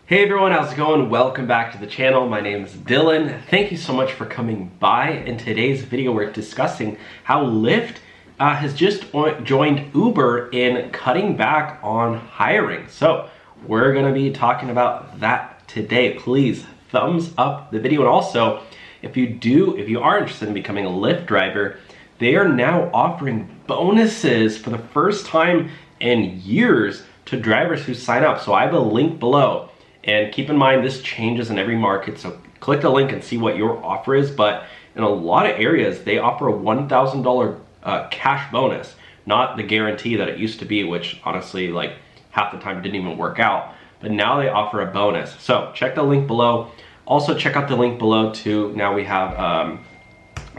Hey everyone, how's it going? Welcome back to the channel. My name is Dylan. Thank you so much for coming by. In today's video, we're discussing how Lyft has just joined Uber in cutting back on hiring. So we're gonna be talking about that today. Please thumbs up the video. And also, if you are interested in becoming a Lyft driver, they are now offering bonuses for the first time in years to drivers who sign up. So I have a link below. And keep in mind, this changes in every market, so click the link and see what your offer is. But in a lot of areas, they offer a $1,000 cash bonus, not the guarantee that it used to be, which honestly, like half the time didn't even work out. But now they offer a bonus. So check the link below. Also check out the link below too. Now we have a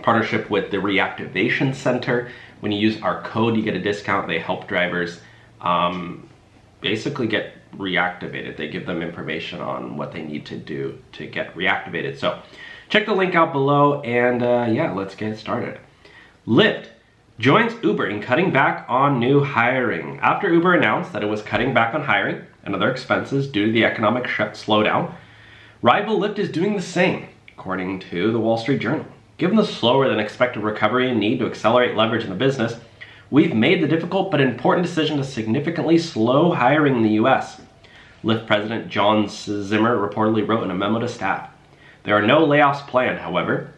partnership with the Reactivation Center. When you use our code, you get a discount. They help drivers basically get reactivated. They give them information on what they need to do to get reactivated. So check the link out below and yeah, let's get started. Lyft joins Uber in cutting back on new hiring. After Uber announced that it was cutting back on hiring and other expenses due to the economic slowdown, rival Lyft is doing the same, according to the Wall Street Journal. Given the slower than expected recovery and need to accelerate leverage in the business, we've made the difficult but important decision to significantly slow hiring in the US. Lyft President John Zimmer reportedly wrote in a memo to staff. There are no layoffs planned, however.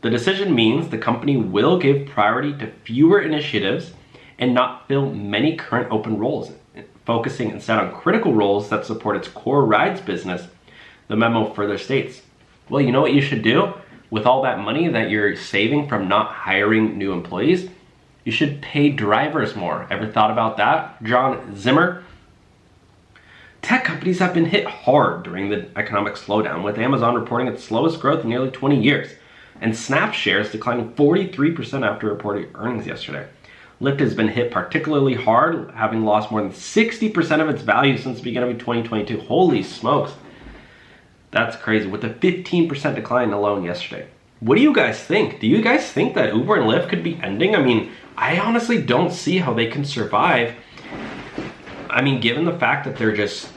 The decision means the company will give priority to fewer initiatives and not fill many current open roles, focusing instead on critical roles that support its core rides business. The memo further states, well, you know what you should do? With all that money that you're saving from not hiring new employees, you should pay drivers more. Ever thought about that, John Zimmer? Tech companies have been hit hard during the economic slowdown, with Amazon reporting its slowest growth in nearly 20 years, and Snap shares declining 43% after reporting earnings yesterday. Lyft has been hit particularly hard, having lost more than 60% of its value since the beginning of 2022. Holy smokes. That's crazy, with a 15% decline alone yesterday. What do you guys think? Do you guys think that Uber and Lyft could be ending? I mean, I honestly don't see how they can survive. I mean, given the fact that they're just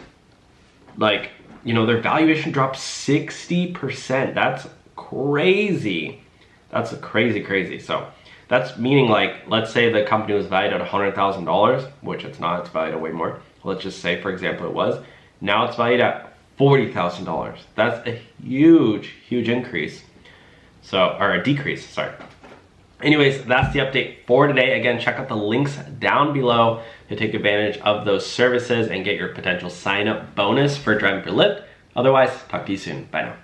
like, you know, their valuation dropped 60%. That's crazy. That's crazy. So that's meaning, like, let's say the company was valued at $100,000, which it's not, it's valued at way more. Let's just say, for example, it was. Now it's valued at $40,000. That's a huge increase. So, or a decrease, sorry. Anyways, that's the update for today. Again, check out the links down below to take advantage of those services and get your potential sign-up bonus for driving for Lyft. Otherwise, talk to you soon. Bye now.